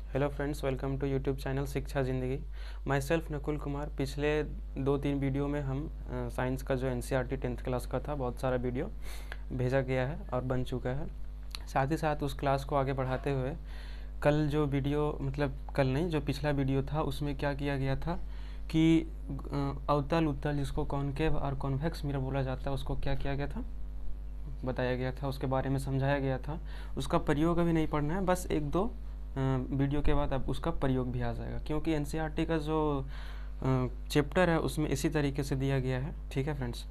Hello friends, welcome to YouTube channel Shiksha Zindagi. Myself Nakul Kumar. पिछले 2-3 video में हम साइंस का जो एनसीईआरटी 10th क्लास का था, बहुत सारा वीडियो भेजा गया है और बन चुका है। साथ ही साथ उस क्लास को आगे बढ़ाते हुए कल जो वीडियो, मतलब कल नहीं, जो पिछला वीडियो था उसमें क्या किया गया था कि अवतल उत्तल, जिसको कॉनकेव और कॉन्वेक्स मिरर बोला जाता है, उसको क्या किया गया था, बताया गया था, उसके बारे में समझाया गया था। उसका प्रयोग अभी नहीं पढ़ना है, बस 1-2 वीडियो के बाद अब उसका प्रयोग भी आ जाएगा, क्योंकि एनसीईआरटी का जो चैप्टर है उसमें इसी तरीके से दिया गया है। ठीक है फ्रेंड्स।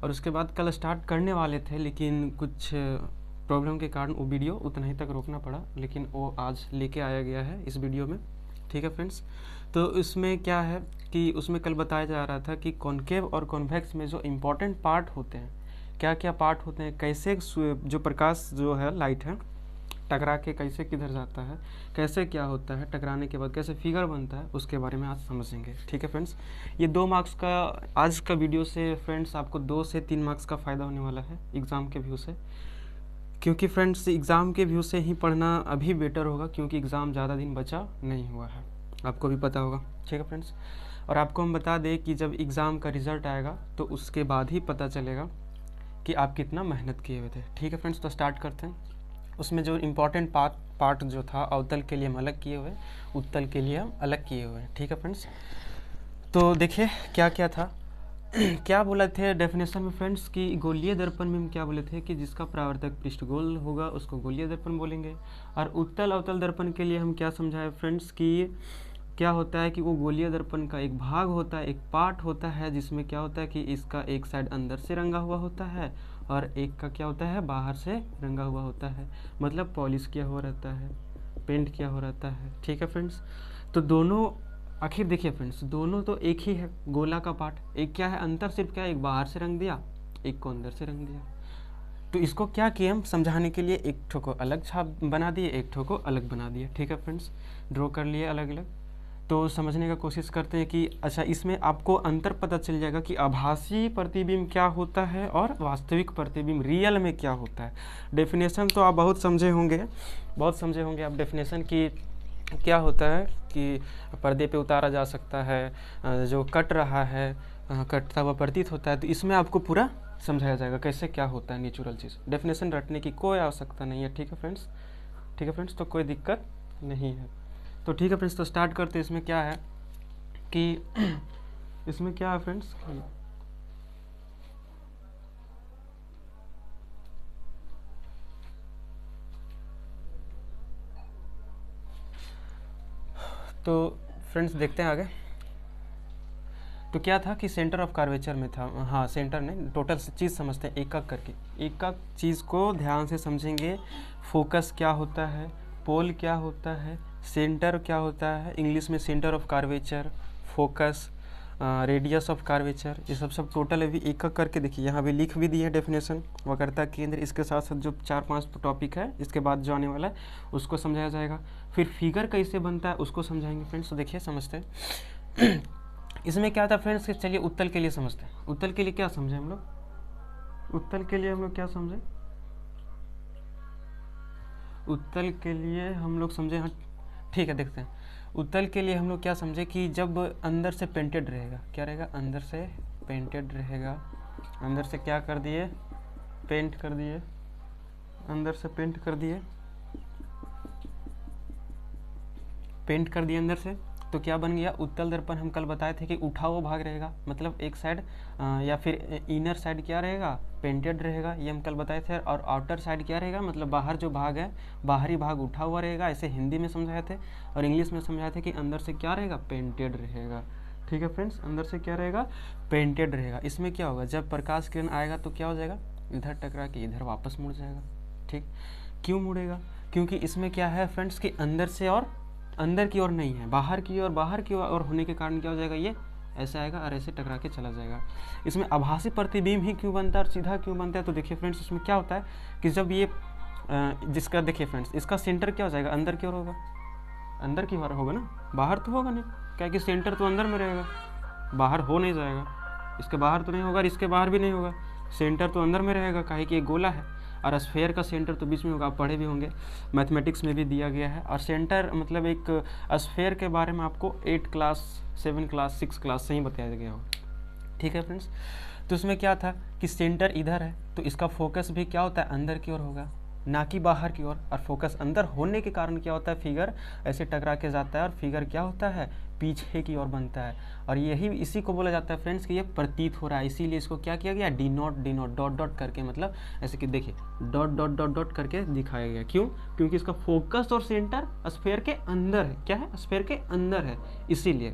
और उसके बाद कल स्टार्ट करने वाले थे, लेकिन कुछ प्रॉब्लम के कारण वो वीडियो उतना ही तक रोकना पड़ा, लेकिन वो आज लेके आया गया है इस वीडियो में। ठीक है फ्रेंड्स। तो इसमें क्या है कि उसमें कल बताया जा रहा था कि कॉनकेव और कॉन्वेक्स में जो इम्पोर्टेंट पार्ट होते हैं, क्या क्या पार्ट होते हैं, कैसे जो प्रकाश जो है, लाइट है, टकरा के कैसे किधर जाता है, कैसे क्या होता है, टकराने के बाद कैसे फिगर बनता है, उसके बारे में आज समझेंगे। ठीक है फ्रेंड्स। ये 2 मार्क्स का आज का वीडियो से फ्रेंड्स आपको 2 से 3 मार्क्स का फ़ायदा होने वाला है एग्ज़ाम के व्यू से, क्योंकि फ्रेंड्स एग्ज़ाम के व्यू से ही पढ़ना अभी बेटर होगा, क्योंकि एग्ज़ाम ज़्यादा दिन बचा नहीं हुआ है, आपको भी पता होगा। ठीक है फ्रेंड्स। और आपको हम बता दें कि जब एग्ज़ाम का रिज़ल्ट आएगा तो उसके बाद ही पता चलेगा कि आप कितना मेहनत किए हुए थे। ठीक है फ्रेंड्स। तो स्टार्ट करते हैं। उसमें जो इम्पोर्टेंट पार्ट जो था, अवतल के लिए हम अलग किए हुए, उत्तल के लिए हम अलग किए हुए हैं। ठीक है फ्रेंड्स। तो देखिए क्या क्या था क्या बोला थे डेफिनेशन में फ्रेंड्स कि गोलीय दर्पण में हम क्या बोले थे कि जिसका परावर्तक पृष्ठ गोल होगा उसको गोलीय दर्पण बोलेंगे। और उत्तल अवतल दर्पण के लिए हम क्या समझाए फ्रेंड्स कि क्या होता है कि वो गोलीय दर्पण का एक भाग होता है, एक पार्ट होता है, जिसमें क्या होता है कि इसका एक साइड अंदर से रंगा हुआ होता है और एक का क्या होता है, बाहर से रंगा हुआ होता है, मतलब पॉलिश किया हुआ रहता है, पेंट किया हुआ रहता है। ठीक है फ्रेंड्स। तो दोनों, आखिर देखिए फ्रेंड्स, दोनों तो एक ही है, गोला का पार्ट। एक क्या है, अंतर सिर्फ क्या है, एक बाहर से रंग दिया, एक को अंदर से रंग दिया। तो इसको क्या किए हम समझाने के लिए, एक ठो को अलग छाप बना दिए, एक ठो को अलग बना दिए। ठीक है फ्रेंड्स। ड्रॉ कर लिए अलग अलग। तो समझने का कोशिश करते हैं कि अच्छा, इसमें आपको अंतर पता चल जाएगा कि आभासी प्रतिबिंब क्या होता है और वास्तविक प्रतिबिंब रियल में क्या होता है। डेफिनेशन तो आप बहुत समझे होंगे आप डेफिनेशन की क्या होता है कि पर्दे पे उतारा जा सकता है, जो कट रहा है, कटता हुआ प्रतीत होता है। तो इसमें आपको पूरा समझाया जाएगा कैसे क्या होता है नेचुरल चीज़। डेफिनेशन रटने की कोई आवश्यकता नहीं है। ठीक है फ्रेंड्स। ठीक है फ्रेंड्स। तो कोई दिक्कत नहीं है। तो ठीक है फ्रेंड्स। तो स्टार्ट करते हैं। इसमें क्या है कि इसमें क्या है फ्रेंड्स, तो फ्रेंड्स देखते हैं आगे। तो क्या था कि सेंटर ऑफ कर्वेचर में था, हाँ सेंटर नहीं, टोटल चीज़ समझते हैं एक एक करके, एक एक चीज़ को ध्यान से समझेंगे। फोकस क्या होता है, पोल क्या होता है, सेंटर क्या होता है, इंग्लिश में centre of curvature, focus, radius of curvature, ये सब टोटल अभी एक एक करके देखिए। यहाँ भी लिख भी दिए है डेफिनेशन, वक्रता केंद्र, इसके साथ साथ जो 4-5 टॉपिक है इसके बाद जो आने वाला है उसको समझाया जाएगा। फिर फिगर कैसे बनता है उसको समझाएंगे फ्रेंड्स। तो देखिए समझते हैं। इसमें क्या था फ्रेंड्स कि चलिए उत्तल के लिए समझते हैं। उत्तल के लिए क्या समझे हम लोग, उत्तल के लिए हम लोग क्या समझे, उत्तल के लिए हम लोग समझे, हाँ ठीक है देखते हैं। उत्तल के लिए हम लोग क्या समझे कि जब अंदर से पेंटेड रहेगा, क्या रहेगा, अंदर से पेंटेड रहेगा, अंदर से क्या कर दिए, पेंट कर दिए, अंदर से पेंट कर दिए, पेंट कर दिए अंदर से, तो क्या बन गया, उत्तल दर्पण। हम कल बताए थे कि उठा हुआ भाग रहेगा, मतलब एक साइड या फिर इनर साइड क्या रहेगा, पेंटेड रहेगा, ये हम कल बताए थे। और आउटर साइड क्या रहेगा, मतलब बाहर जो भाग है, बाहरी भाग उठा हुआ रहेगा, ऐसे हिंदी में समझाए थे। और इंग्लिश में समझाए थे कि अंदर से क्या रहेगा, पेंटेड रहेगा। ठीक है फ्रेंड्स। अंदर से क्या रहेगा, पेंटेड रहेगा। इसमें क्या होगा, जब प्रकाश किरण आएगा तो क्या हो जाएगा, इधर टकरा के इधर वापस मुड़ जाएगा। ठीक, क्यों मुड़ेगा, क्योंकि इसमें क्या है फ्रेंड्स कि अंदर से और अंदर की ओर नहीं है, बाहर की ओर होने के कारण क्या हो जाएगा, ये ऐसे आएगा और ऐसे टकरा के चला जाएगा। इसमें आभासी प्रतिबिंब ही क्यों बनता है और सीधा क्यों बनता है, तो देखिए फ्रेंड्स इसमें क्या होता है कि जब ये जिसका देखिए फ्रेंड्स, इसका सेंटर क्या हो जाएगा, अंदर की ओर होगा, अंदर की ओर होगा ना, बाहर तो होगा नहीं, क्या कि सेंटर तो अंदर में रहेगा, बाहर हो नहीं जाएगा। इसके बाहर तो नहीं होगा, इसके बाहर भी नहीं होगा, सेंटर तो अंदर में रहेगा, काहे कि एक गोला है। और स्फेयर का सेंटर तो बीच में होगा, आप पढ़े भी होंगे, मैथमेटिक्स में भी दिया गया है। और सेंटर मतलब एक स्फेयर के बारे में आपको 8 क्लास 7 क्लास 6 क्लास से ही बताया गया होगा, ठीक है फ्रेंड्स। तो इसमें क्या था कि सेंटर इधर है तो इसका फोकस भी क्या होता है, अंदर की ओर होगा, ना कि बाहर की ओर। और फोकस अंदर होने के कारण क्या होता है, फिगर ऐसे टकरा के जाता है और फिगर क्या होता है, पीछे की ओर बनता है। और यही इसी को बोला जाता है फ्रेंड्स कि ये प्रतीत हो रहा है, इसीलिए इसको क्या किया गया, डी नोट डॉट डॉट करके, मतलब ऐसे कि देखिए डॉट डॉट डॉट डॉट करके दिखाया गया। क्यों? क्योंकि इसका फोकस और सेंटर स्फेयर के अंदर है। क्या है? स्फेयर के अंदर है, इसीलिए,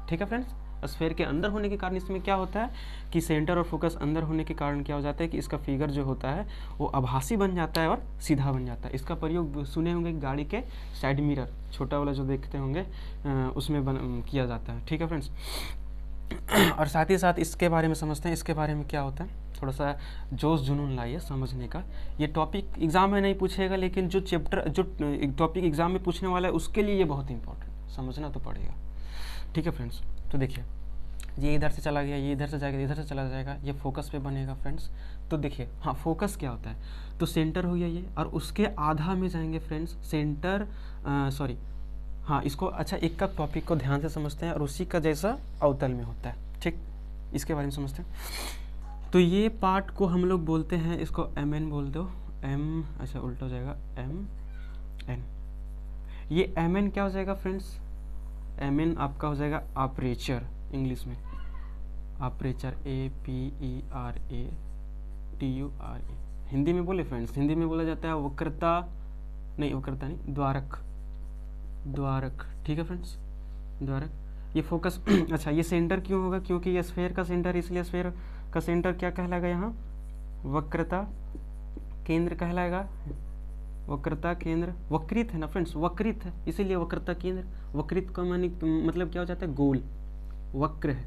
ठीक है फ्रेंड्स। स्फेयर के अंदर होने के कारण इसमें क्या होता है कि सेंटर और फोकस अंदर होने के कारण क्या हो जाता है कि इसका फिगर जो होता है वो आभासी बन जाता है और सीधा बन जाता है। इसका प्रयोग सुने होंगे गाड़ी के साइड मिरर, छोटा वाला जो देखते होंगे उसमें किया जाता है, ठीक है फ्रेंड्स। और साथ ही साथ इसके बारे में समझते हैं, इसके बारे में क्या होता है, थोड़ा सा जोश जुनून लाइए समझने का। ये टॉपिक एग्ज़ाम में नहीं पूछेगा, लेकिन जो टॉपिक एग्ज़ाम में पूछने वाला है उसके लिए ये बहुत इंपॉर्टेंट, समझना तो पड़ेगा, ठीक है फ्रेंड्स। तो देखिए ये इधर से चला गया, ये इधर से जाएगा, इधर से चला जाएगा, ये फोकस पे बनेगा फ्रेंड्स। तो देखिए हाँ, फोकस क्या होता है, तो सेंटर हो गया ये, और उसके आधा में जाएंगे फ्रेंड्स सेंटर, सॉरी हाँ इसको, अच्छा एक का टॉपिक को ध्यान से समझते हैं और उसी का जैसा अवतल में होता है, ठीक, इसके बारे में समझते हैं। तो ये पार्ट को हम लोग बोलते हैं, इसको एम एन बोल दो, एम, अच्छा उल्टा हो जाएगा एम एन। ये एम एन क्या हो जाएगा फ्रेंड्स, एम एन आपका हो जाएगा अपर्चर, इंग्लिश में अपर्चर, APERATURA। हिंदी में बोले फ्रेंड्स, हिंदी में बोला जाता है वक्रता, नहीं वक्रता नहीं, द्वारक, ठीक है फ्रेंड्स, द्वारक। ये फोकस अच्छा ये सेंटर क्यों होगा, क्योंकि ये स्फेयर का सेंटर, इसलिए स्फेयर का सेंटर क्या कहलाएगा, यहाँ वक्रता केंद्र कहलाएगा। वक्रता केंद्र, वक्रित है ना फ्रेंड्स, वक्रित है, इसीलिए वक्रता केंद्र। वक्रित का मानी मतलब क्या हो जाता है, गोल, वक्र है,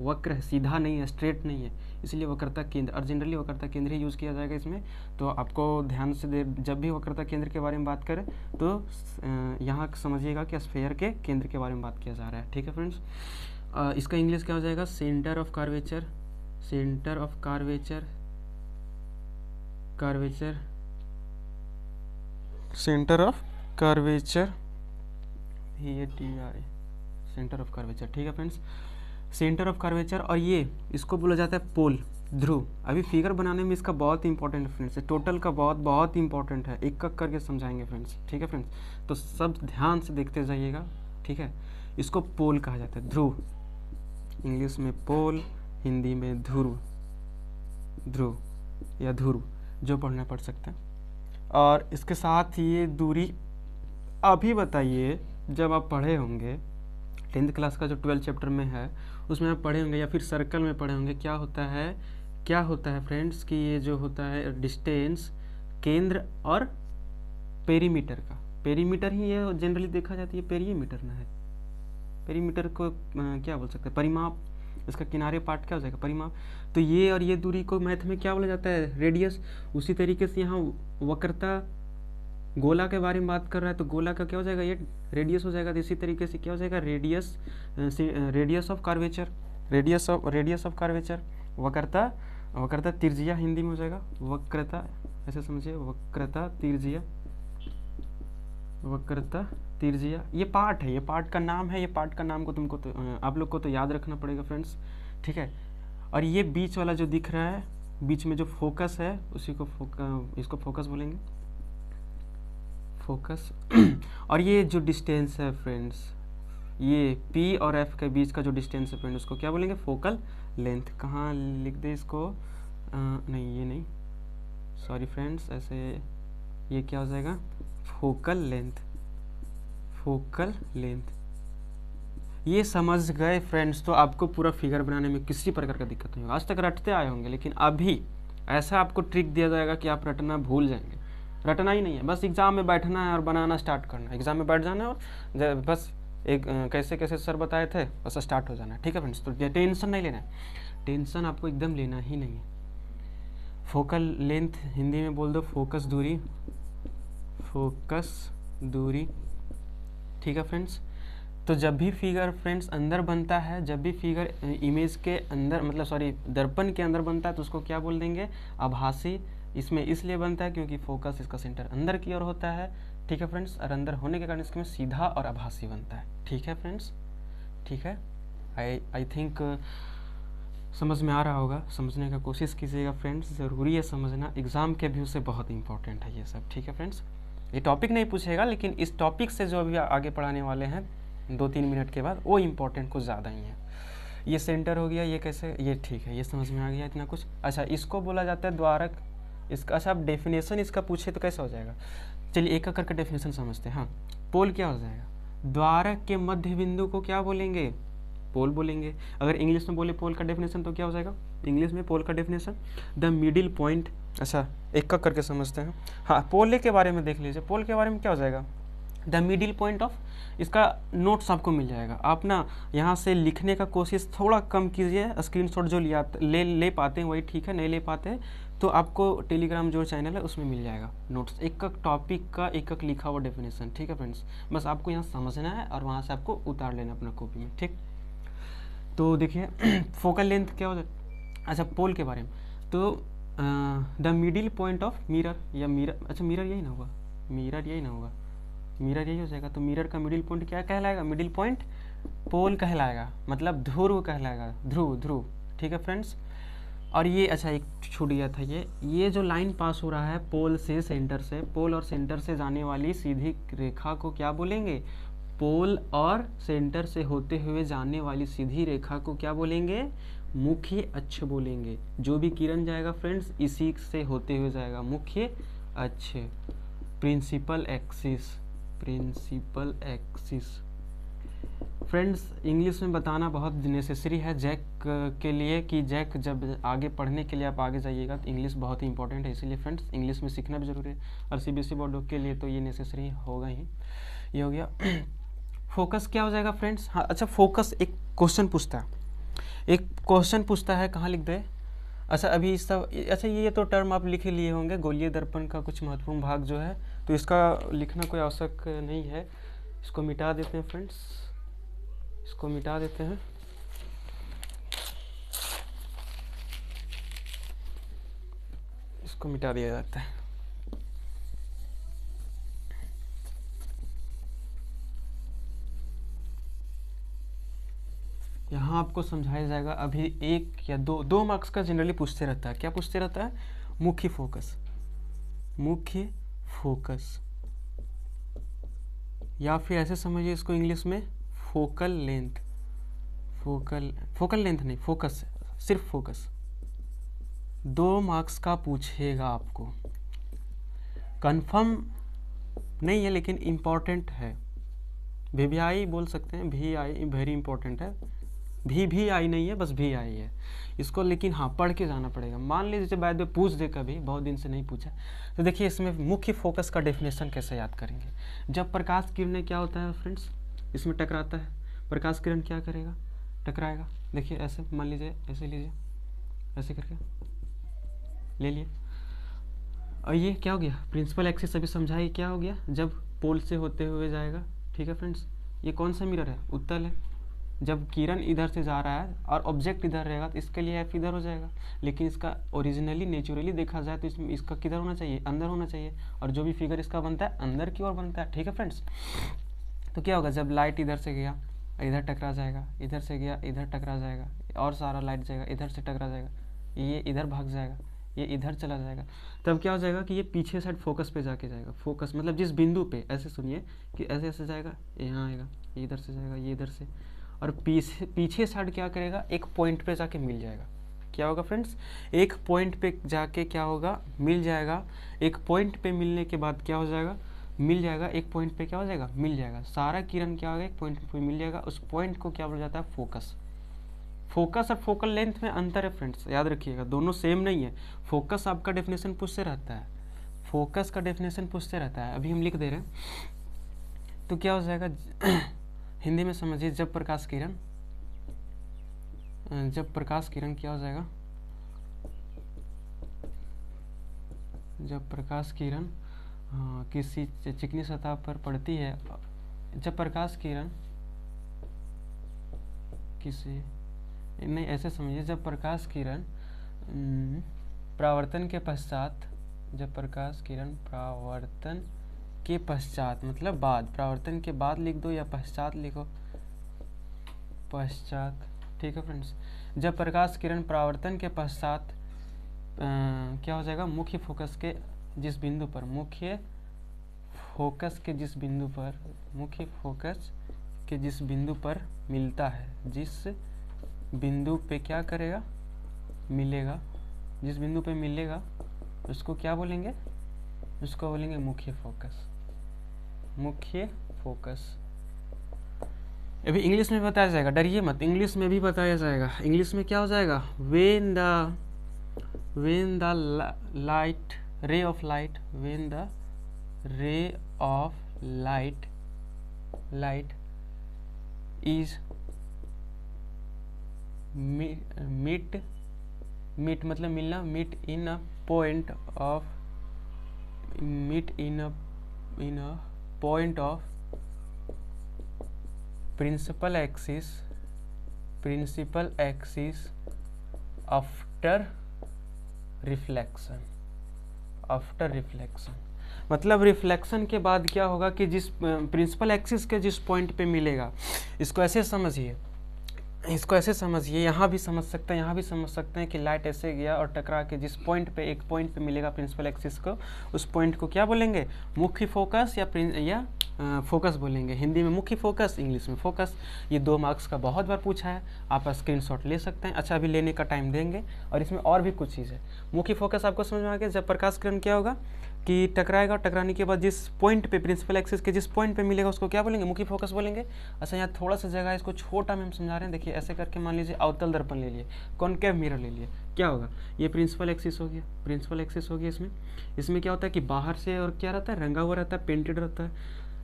वक्र है, सीधा नहीं है, स्ट्रेट नहीं है, इसलिए वक्रता केंद्र। और जनरली वक्रता केंद्र ही यूज़ किया जाएगा इसमें। तो आपको ध्यान से जब भी वक्रता केंद्र के बारे में बात करें तो यहाँ समझिएगा कि स्फेयर के केंद्र के बारे में बात किया जा रहा है, ठीक है फ्रेंड्स। इसका इंग्लिश क्या हो जाएगा, centre of curvature, centre of curvature, centre of curvature, VATRA, centre of curvature, ठीक है फ्रेंड्स, सेंटर ऑफ कर्वेचर। और ये इसको बोला जाता है पोल, ध्रुव। अभी फिगर बनाने में इसका बहुत इंपॉर्टेंट है फ्रेंड्स, टोटल का बहुत इंपॉर्टेंट है, एक करके समझाएंगे फ्रेंड्स, ठीक है फ्रेंड्स। तो सब ध्यान से देखते जाइएगा, ठीक है। इसको पोल कहा जाता है, ध्रुव, इंग्लिश में पोल, हिंदी में ध्रुव, ध्रुव या ध्रुव, जो पढ़ना पढ़ सकते हैं। और इसके साथ ये दूरी, अभी बताइए जब आप पढ़े होंगे 10th क्लास का जो 12 चैप्टर में है उसमें आप पढ़े होंगे या फिर सर्कल में पढ़े होंगे, क्या होता है फ्रेंड्स कि ये जो होता है डिस्टेंस केंद्र और पेरीमीटर का, पेरीमीटर ही ये जनरली देखा जाती है, पेरीमीटर ना है, पेरीमीटर को क्या बोल सकते हैं, परिमाप, इसका किनारे पार्ट क्या हो जाएगा, परिमाप। तो ये और ये दूरी को मैथ में क्या बोला जाता है, रेडियस। उसी तरीके से यहाँ वक्रता, गोला के बारे में बात कर रहा है तो गोला का क्या हो जाएगा, ये रेडियस हो जाएगा। तो इसी तरीके से क्या हो जाएगा, radius of curvature, radius of curvature, वक्रता तिर्जिया हिंदी में हो जाएगा, वक्रता, ऐसे समझिए, वक्रता तिर्जिया। ये पार्ट है, ये पार्ट का नाम है, ये पार्ट का नाम को तुमको तो, आप लोग को तो याद रखना पड़ेगा फ्रेंड्स, ठीक है। और ये बीच वाला जो दिख रहा है, बीच में जो फोकस है उसी को इसको फोकस बोलेंगे, फोकस। और ये जो डिस्टेंस है फ्रेंड्स, ये P और F के बीच का जो डिस्टेंस है फ्रेंड्स, उसको क्या बोलेंगे, फोकल लेंथ। कहाँ लिख दे इसको, नहीं ये नहीं, सॉरी फ्रेंड्स, ऐसे ये क्या हो जाएगा, फोकल लेंथ, फोकल लेंथ। ये समझ गए फ्रेंड्स, तो आपको पूरा फिगर बनाने में किसी प्रकार का दिक्कत नहीं होगा। आज तक रटते आए होंगे, लेकिन अभी ऐसा आपको ट्रिक दिया जाएगा कि आप रटना भूल जाएंगे। रटना ही नहीं है, बस एग्ज़ाम में बैठना है और बनाना स्टार्ट करना है, एग्ज़ाम में बैठ जाना है और बस एक कैसे कैसे सर बताए थे बस स्टार्ट हो जाना है, ठीक है फ्रेंड्स। तो टेंशन नहीं लेना है, टेंशन आपको एकदम लेना ही नहीं है। फोकल लेंथ हिंदी में बोल दो फोकस दूरी, फोकस दूरी, ठीक है फ्रेंड्स। तो जब भी फिगर फ्रेंड्स अंदर बनता है, जब भी फिगर इमेज के अंदर, मतलब सॉरी दर्पण के अंदर बनता है, तो उसको क्या बोल देंगे, आभासी इसमें इसलिए बनता है क्योंकि फोकस इसका सेंटर अंदर की ओर होता है, ठीक है फ्रेंड्स, और अंदर होने के कारण इसमें सीधा और आभासी बनता है, ठीक है फ्रेंड्स, ठीक है। आई थिंक समझ में आ रहा होगा, समझने का कोशिश कीजिएगा फ्रेंड्स, ज़रूरी है समझना, एग्ज़ाम के व्यू से बहुत इंपॉर्टेंट है ये सब, ठीक है फ्रेंड्स। ये टॉपिक नहीं पूछेगा, लेकिन इस टॉपिक से जो अभी आगे पढ़ाने वाले हैं 2-3 मिनट के बाद, वो इम्पोर्टेंट कुछ ज़्यादा ही है। ये सेंटर हो गया, ये कैसे, ये ठीक है, ये समझ में आ गया इतना कुछ। अच्छा, इसको बोला जाता है द्वारक, इसका अच्छा आप डेफिनेशन इसका पूछे तो कैसे हो जाएगा, चलिए एक एक करके डेफिनेशन समझते हैं। हाँ, पोल क्या हो जाएगा, द्वारक के मध्य बिंदु को क्या बोलेंगे, पोल बोलेंगे। अगर इंग्लिश में बोले पोल का डेफिनेशन तो क्या हो जाएगा, इंग्लिश में पोल का डेफिनेशन द मिडिल पॉइंट। अच्छा, एक एक करके समझते हैं। हाँ, पोल के बारे में देख लीजिए, पोल के बारे में क्या हो जाएगा, द मिडिल पॉइंट ऑफ, इसका नोट्स आपको मिल जाएगा। आप ना यहाँ से लिखने का कोशिश थोड़ा कम कीजिए, स्क्रीनशॉट जो ले पाते हैं वही ठीक है, नहीं ले पाते हैं तो आपको टेलीग्राम जो चैनल है उसमें मिल जाएगा नोट्स, एक एक टॉपिक का एक एक लिखा हुआ डेफिनेशन, ठीक है फ्रेंड्स। बस आपको यहाँ समझना है और वहाँ से आपको उतार लेना अपना कॉपी में, ठीक। तो देखिए फोकल लेंथ क्या होता है, अच्छा पोल के बारे में, तो the middle point of mirror, या मिरर, अच्छा मिरर यही ना होगा, मिरर यही ना होगा, मिरर यही हो जाएगा। तो मिरर का मिडिल पॉइंट क्या कहलाएगा, मिडिल पॉइंट पोल कहलाएगा, मतलब ध्रुव कहलाएगा, ध्रुव, ठीक है फ्रेंड्स। और ये अच्छा एक छूट गया था, ये जो लाइन पास हो रहा है पोल से सेंटर से, पोल और सेंटर से जाने वाली सीधी रेखा को क्या बोलेंगे, पोल और सेंटर से होते हुए जाने वाली सीधी रेखा को क्या बोलेंगे, मुख्य अक्ष बोलेंगे। जो भी किरण जाएगा फ्रेंड्स इसी से होते हुए जाएगा, मुख्य अक्ष, principal axis, principal axis. Friends English में बताना बहुत नेसेसरी है जैक के लिए, कि जैक जब आगे पढ़ने के लिए आप आगे जाइएगा तो इंग्लिश बहुत ही इंपॉर्टेंट है, इसीलिए फ्रेंड्स इंग्लिश में सीखना भी जरूरी है, और सीबीएसई बोर्ड के लिए तो ये नेसेसरी होगा ही। ये हो गया। फोकस क्या हो जाएगा फ्रेंड्स, हाँ अच्छा फोकस एक क्वेश्चन पूछता है, कहाँ लिख दे, अच्छा अभी सब, अच्छा ये तो टर्म आप लिख ही लिए होंगे, गोलीय दर्पण का कुछ महत्वपूर्ण भाग जो है, तो इसका लिखना कोई आवश्यक नहीं है, इसको मिटा देते हैं फ्रेंड्स, इसको मिटा देते हैं। इसको मिटा दिया जाता है। यहाँ आपको समझाया जाएगा, अभी एक या दो मार्क्स का जनरली पूछते रहता है, क्या पूछते रहता है, मुख्य फोकस, मुख्य फोकस, या फिर ऐसे समझिए इसको इंग्लिश में फोकल लेंथ, फोकल लेंथ नहीं, फोकस, सिर्फ फोकस। 2 मार्क्स का पूछेगा आपको, कंफर्म नहीं है लेकिन इम्पॉर्टेंट है, VVI बोल सकते हैं, VI वेरी इंपॉर्टेंट है, VVI नहीं है, बस VI है इसको, लेकिन हाँ पढ़ के जाना पड़ेगा। मान लीजिए बाद में पूछ दे, कभी बहुत दिन से नहीं पूछा, तो देखिए इसमें मुख्य फोकस का डेफिनेशन कैसे याद करेंगे। जब प्रकाश किरणें क्या होता है फ्रेंड्स, इसमें टकराता है, प्रकाश किरण क्या करेगा, टकराएगा, देखिए ऐसे मान लीजिए, ऐसे लीजिए, ऐसे करके ले लिए, और ये क्या हो गया, प्रिंसिपल एक्सिस अभी समझाइए क्या हो गया, जब पोल से होते हुए जाएगा, ठीक है फ्रेंड्स। ये कौन सा मिरर है, उत्तल है, जब किरण इधर से जा रहा है और ऑब्जेक्ट इधर रहेगा तो इसके लिए एफ इधर हो जाएगा, लेकिन इसका ओरिजिनली नेचुरली देखा जाए तो इसमें इसका किधर होना चाहिए, अंदर होना चाहिए, और जो भी फिगर इसका बनता है अंदर की ओर बनता है, ठीक है फ्रेंड्स। तो क्या होगा, जब लाइट इधर से गया इधर टकरा जाएगा, इधर से गया इधर टकरा जाएगा, और सारा लाइट जाएगा इधर से टकरा जाएगा, ये इधर भाग जाएगा, ये इधर चला जाएगा, तब क्या हो जाएगा कि ये पीछे साइड फोकस पे जाके जाएगा। फोकस मतलब जिस बिंदु पे, ऐसे सुनिए कि ऐसे ऐसे जाएगा, यहाँ आएगा, ये इधर से जाएगा, ये इधर से, और पीछे साइड क्या करेगा, एक पॉइंट पे जाके मिल जाएगा। क्या होगा फ्रेंड्स, एक पॉइंट पे जाके क्या होगा, मिल जाएगा। एक पॉइंट पे मिलने के बाद क्या हो जाएगा, मिल जाएगा, एक पॉइंट पे क्या हो जाएगा, मिल जाएगा, सारा किरण क्या होगा, एक पॉइंट पे मिल जाएगा, उस पॉइंट को क्या बोला जाता है, फोकस। फोकस और फोकल लेंथ में अंतर है फ्रेंड्स, याद रखिएगा, दोनों सेम नहीं है। फोकस आपका डेफिनेशन पूछते रहता है, फोकस का डेफिनेशन पूछते रहता है, अभी हम लिख दे रहे हैं, तो क्या हो जाएगा हिंदी में समझिए, जब प्रकाश किरण क्या हो जाएगा, जब प्रकाश किरण किसी चिकनी सतह पर पड़ती है, जब प्रकाश किरण किसी, नहीं ऐसे समझिए, जब प्रकाश किरण परावर्तन के पश्चात जब प्रकाश किरण परावर्तन के पश्चात, मतलब बाद, परावर्तन के बाद लिख दो या पश्चात लिखो, पश्चात, ठीक है फ्रेंड्स। जब प्रकाश किरण परावर्तन के पश्चात क्या हो जाएगा, मुख्य फोकस के जिस बिंदु पर, मुख्य फोकस के जिस बिंदु पर, मुख्य फोकस के जिस बिंदु पर मिलता है, जिस बिंदु पे क्या करेगा, मिलेगा, जिस बिंदु पे मिलेगा उसको क्या बोलेंगे, उसको बोलेंगे मुख्य फोकस, मुख्य फोकस। अभी इंग्लिश में बताया जाएगा, डरिए मत, इंग्लिश में भी बताया जाएगा। इंग्लिश में क्या हो जाएगा, when the light ray of light, when the ray of light is meet मतलब मिलना, meet in a point of principal axis after reflection, मतलब रिफ्लेक्शन के बाद क्या होगा कि जिस प्रिंसिपल एक्सिस के जिस पॉइंट पे मिलेगा, इसको ऐसे समझिए, इसको ऐसे समझिए, यहाँ भी समझ सकते हैं, यहाँ भी समझ सकते हैं कि लाइट ऐसे गया और टकरा के जिस पॉइंट पे, एक पॉइंट पे मिलेगा प्रिंसिपल एक्सिस को, उस पॉइंट को क्या बोलेंगे, मुख्य फोकस या फोकस बोलेंगे। हिंदी में मुख्य फोकस, इंग्लिश में फोकस। ये 2 मार्क्स का बहुत बार पूछा है, आप स्क्रीनशॉट ले सकते हैं। अच्छा, अभी लेने का टाइम देंगे, और इसमें और भी कुछ चीज़ है। मुख्य फोकस आपको समझ में आ गया, जब प्रकाश किरण क्या होगा कि टकराएगा, टकराने के बाद जिस पॉइंट पे, प्रिंसिपल एक्सिस के जिस पॉइंट पे मिलेगा उसको क्या बोलेंगे, मुख्य फोकस बोलेंगे। अच्छा, यहाँ थोड़ा सा जगह है, इसको छोटा में हम समझा रहे हैं। देखिए ऐसे करके मान लीजिए अवतल दर्पण ले लिए, कॉनकेव मिरर ले लिए, क्या होगा, ये प्रिंसिपल एक्सिस हो गया, प्रिंसिपल एक्सिस हो गया। इसमें क्या होता है कि बाहर से और क्या रहता है, रंगा हुआ रहता है, पेंटेड रहता है।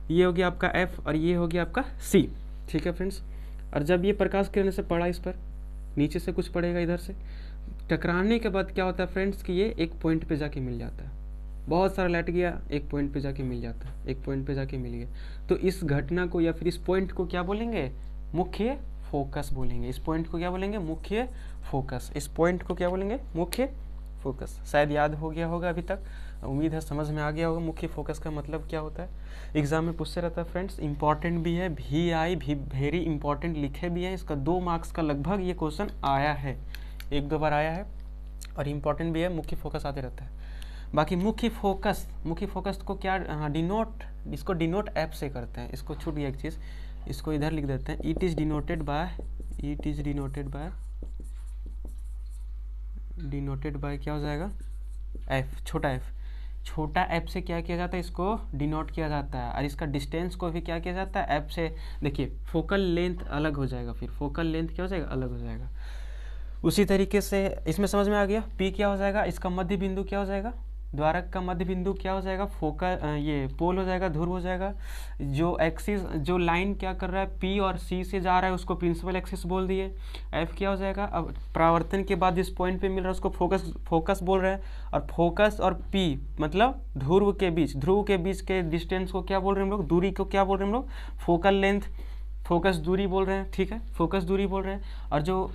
ये हो गया आपका F और ये हो गया आपका C, ठीक है फ्रेंड्स। और जब ये प्रकाश किरण से पड़ा, इस पर नीचे से कुछ पड़ेगा, इधर से टकराने के बाद क्या होता है फ्रेंड्स कि ये एक पॉइंट पे जाके मिल जाता है। बहुत सारा लाइट गया, एक पॉइंट पे जाके मिल जाता है, एक पॉइंट पे जाके मिल गया। तो इस घटना को या फिर इस पॉइंट को क्या बोलेंगे, मुख्य फोकस बोलेंगे। इस पॉइंट को क्या बोलेंगे, मुख्य फोकस। इस पॉइंट को क्या बोलेंगे, मुख्य फोकस। शायद याद हो गया होगा अभी तक, उम्मीद है समझ में आ गया होगा मुख्य फोकस का मतलब क्या होता है। एग्जाम में पूछते रहता है फ्रेंड्स, इंपॉर्टेंट भी है, भी वेरी इंपॉर्टेंट लिखे भी है। इसका 2 मार्क्स का लगभग ये क्वेश्चन आया है, 1-2 बार आया है, और इम्पॉर्टेंट भी है। मुख्य फोकस आते रहता है। बाकी मुख्य फोकस को क्या डिनोट, इसको डिनोट ऐप से करते हैं। इसको छूट गया एक चीज़, इसको इधर लिख देते हैं। इट इज़ डिनोटेड बाय क्या हो जाएगा, एफ, छोटा एफ से क्या किया जाता है, इसको डिनोट किया जाता है। और इसका डिस्टेंस को भी क्या किया जाता है, एफ से। देखिए फोकल लेंथ अलग हो जाएगा, फिर फोकल लेंथ क्या हो जाएगा, अलग हो जाएगा। उसी तरीके से इसमें समझ में आ गया। पी क्या हो जाएगा, इसका मध्य बिंदु क्या हो जाएगा, द्वारक का मध्य बिंदु क्या हो जाएगा, फोकल, ये पोल हो जाएगा, ध्रुव हो जाएगा। जो एक्सिस, जो लाइन क्या कर रहा है, पी और सी से जा रहा है, उसको प्रिंसिपल एक्सिस बोल दिए। एफ क्या हो जाएगा, अब परावर्तन के बाद जिस पॉइंट पे मिल रहा है उसको फोकस बोल रहे हैं। और फोकस और पी मतलब ध्रुव के बीच के डिस्टेंस को क्या बोल रहे हैं हम लोग, दूरी को क्या बोल रहे हैं हम लोग, फोकल लेंथ, फोकस दूरी बोल रहे हैं, ठीक है, फोकस दूरी बोल रहे हैं। और जो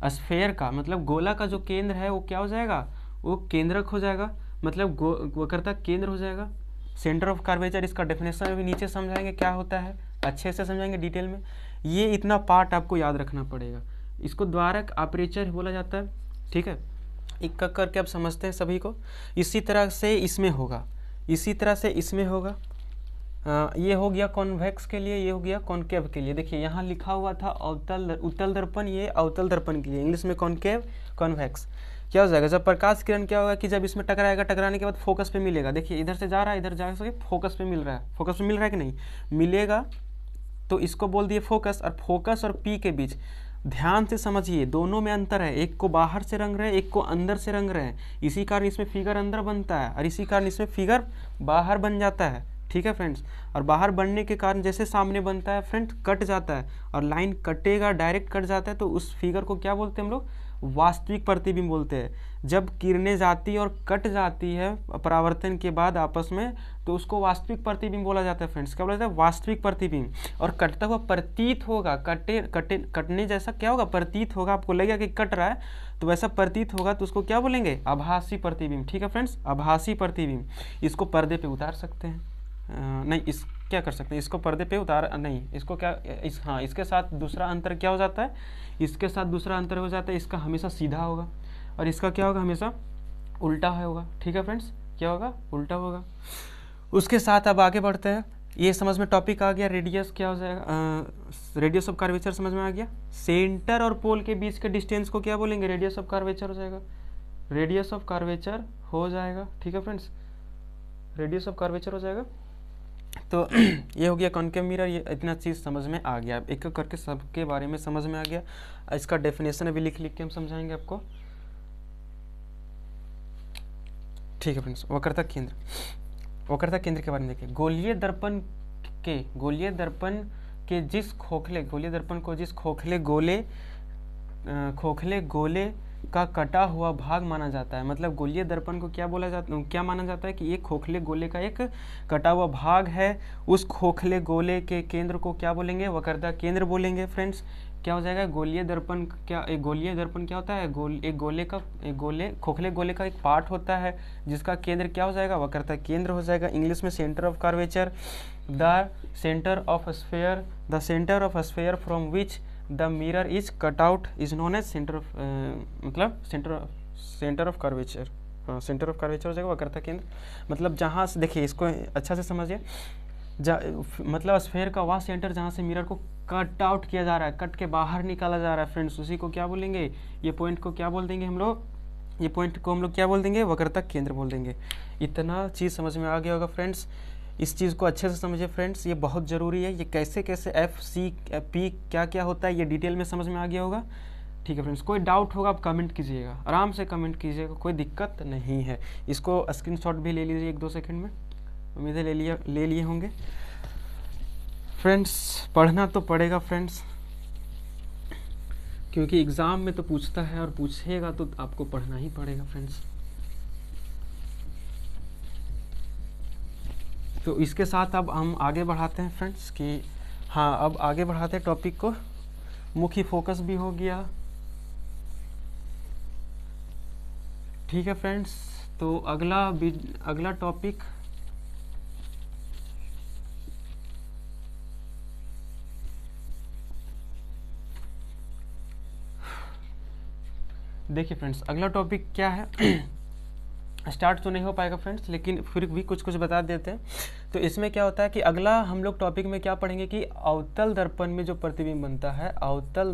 स्फेयर का मतलब गोला का जो केंद्र है वो क्या हो जाएगा, वो केंद्रक हो जाएगा, मतलब वक्रता केंद्र हो जाएगा। सेंटर ऑफ कर्वेचर, इसका डेफिनेशन भी नीचे समझाएंगे क्या होता है, अच्छे से समझाएंगे डिटेल में। ये इतना पार्ट आपको याद रखना पड़ेगा। इसको द्वारक अपर्चर बोला जाता है, ठीक है। एक करके आप समझते हैं सभी को। इसी तरह से इसमें होगा, ये हो गया कॉन्वेक्स के लिए, ये हो गया कॉनकेव के लिए। देखिए यहाँ लिखा हुआ था उत्तल दर्पण, ये अवतल दर्पण के लिए, इंग्लिश में कॉनकेव, कॉन्वेक्स। क्या हो जाएगा, जब प्रकाश किरण क्या होगा कि जब इसमें टकराएगा, टकराने के बाद फोकस पे मिलेगा। देखिए इधर से जा रहा है, इधर जा सके फोकस पे मिल रहा है, फोकस पे मिल रहा है कि नहीं मिलेगा, तो इसको बोल दिए फोकस। और फोकस और पी के बीच ध्यान से समझिए, दोनों में अंतर है। एक को बाहर से रंग रहे हैं, एक को अंदर से रंग रहे हैं। इसी कारण इसमें फिगर अंदर बनता है और इसी कारण इसमें फिगर बाहर बन जाता है, ठीक है फ्रेंड्स। और बाहर बनने के कारण जैसे सामने बनता है फ्रेंड्स, कट जाता है, और लाइन कटेगा, डायरेक्ट कट जाता है, तो उस फिगर को क्या बोलते हैं हम लोग, वास्तविक प्रतिबिंब बोलते हैं। जब किरणें जाती और कट जाती है परावर्तन के बाद आपस में, तो उसको वास्तविक प्रतिबिंब बोला जाता है फ्रेंड्स। क्या बोला जाता है? वास्तविक प्रतिबिंब। और कटता हुआ प्रतीत होगा, कटने जैसा क्या होगा? प्रतीत होगा। आपको लगेगा कि कट रहा है तो वैसा प्रतीत होगा, तो उसको क्या बोलेंगे? आभासी प्रतिबिंब। ठीक है फ्रेंड्स, आभासी प्रतिबिंब। इसको पर्दे पे उतार सकते हैं, नहीं इस क्या कर सकते हैं, इसको पर्दे पे उतार नहीं, इसको क्या हाँ, इसके साथ दूसरा अंतर क्या हो जाता है? इसके साथ दूसरा अंतर हो जाता है, इसका हमेशा सीधा होगा और इसका क्या होगा? हमेशा उल्टा होगा। ठीक है फ्रेंड्स, क्या होगा? उल्टा होगा। उसके साथ अब आगे बढ़ते हैं। ये समझ में टॉपिक आ गया। रेडियस क्या हो जाएगा? रेडियस ऑफ कर्वेचर समझ में आ गया। सेंटर और पोल के बीच के डिस्टेंस को क्या बोलेंगे? रेडियस ऑफ कर्वेचर हो जाएगा। रेडियस ऑफ कर्वेचर हो जाएगा। ठीक है फ्रेंड्स, रेडियस ऑफ कर्वेचर हो जाएगा। तो ये हो गया कॉनकेव मिरर। ये इतना चीज़ समझ में आ गया। एक एक करके सबके बारे में समझ में आ गया। इसका डेफिनेशन अभी लिख लिख के हम समझाएंगे आपको। ठीक है फ्रेंड्स, वक्रता केंद्र। वक्रता केंद्र के बारे में देखिए। गोलीय दर्पण के जिस खोखले गोले का कटा हुआ भाग माना जाता है। मतलब गोलीय दर्पण को क्या माना जाता है? कि ये खोखले गोले का एक कटा हुआ भाग है। उस खोखले गोले के केंद्र को क्या बोलेंगे? वक्रता केंद्र बोलेंगे फ्रेंड्स। क्या हो जाएगा? गोलीय दर्पण क्या होता है? खोखले गोले का एक पार्ट होता है जिसका केंद्र क्या हो जाएगा? वक्रता केंद्र हो जाएगा। इंग्लिश में centre of curvature. The centre of sphere from which the mirror is cut out is known as centre of curvature. Centre of curvature हो जाएगा वक्रता केंद्र। मतलब जहाँ से देखिए, इसको अच्छा से समझिए। मतलब स्फीयर का वह सेंटर जहाँ से मिरर को कट आउट किया जा रहा है, कट के बाहर निकाला जा रहा है फ्रेंड्स, उसी को क्या बोलेंगे? ये पॉइंट को क्या बोल देंगे हम लोग? ये पॉइंट को हम लोग क्या बोल देंगे? वक्रता केंद्र बोल देंगे। इतना चीज़ समझ में आ गया होगा फ्रेंड्स। इस चीज़ को अच्छे से समझिए फ्रेंड्स, ये बहुत ज़रूरी है। ये कैसे एफ सी पी क्या क्या होता है, ये डिटेल में समझ में आ गया होगा। ठीक है फ्रेंड्स, कोई डाउट होगा आप कमेंट कीजिएगा, आराम से कमेंट कीजिएगा, कोई दिक्कत नहीं है। इसको स्क्रीनशॉट भी ले लीजिए 1-2 सेकंड में, उम्मीद है ले लिए होंगे फ्रेंड्स। पढ़ना तो पड़ेगा फ्रेंड्स, क्योंकि एग्ज़ाम में तो पूछता है और पूछेगा तो आपको पढ़ना ही पड़ेगा फ्रेंड्स। तो इसके साथ अब हम आगे बढ़ाते हैं फ्रेंड्स कि हाँ, अब आगे बढ़ाते हैं टॉपिक को। मुख्य फोकस भी हो गया। ठीक है फ्रेंड्स, तो अगला टॉपिक देखिए फ्रेंड्स, अगला टॉपिक क्या है? स्टार्ट तो नहीं हो पाएगा फ्रेंड्स, लेकिन फिर भी कुछ बता देते हैं। तो इसमें क्या होता है कि अगला हम लोग टॉपिक में क्या पढ़ेंगे कि अवतल दर्पण में जो प्रतिबिंब बनता है, अवतल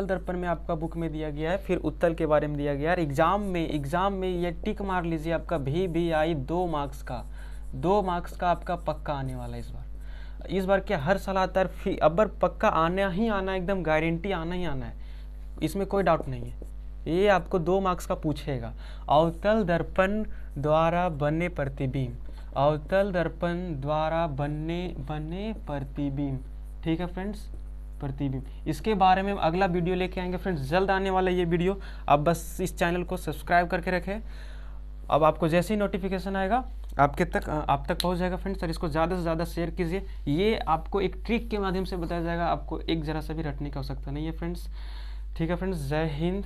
दर्पण में आपका बुक में दिया गया है, फिर उत्तल के बारे में दिया गया है। एग्जाम में ये टिक मार लीजिए, आपका VBI 2 मार्क्स का आपका पक्का आने वाला है इस बार क्या हर साल आता है, अब पक्का आना ही आना, एकदम गारंटी आना ही आना है, इसमें कोई डाउट नहीं है। ये आपको 2 मार्क्स का पूछेगा। अवतल दर्पण द्वारा बने प्रतिबिंब, अवतल दर्पण द्वारा बने प्रतिबिंब। ठीक है फ्रेंड्स, प्रतिबिंब, इसके बारे में अगला वीडियो लेके आएंगे फ्रेंड्स, जल्द आने वाला ये वीडियो। आप बस इस चैनल को सब्सक्राइब करके रखें। अब आपको जैसे ही नोटिफिकेशन आएगा आप तक पहुंच जाएगा फ्रेंड्स। और इसको ज़्यादा से ज़्यादा शेयर कीजिए। ये आपको एक ट्रिक के माध्यम से बताया जाएगा, आपको एक जरा सा भी रटने की आवश्यकता नहीं है फ्रेंड्स। ठीक है फ्रेंड्स, जय हिंद।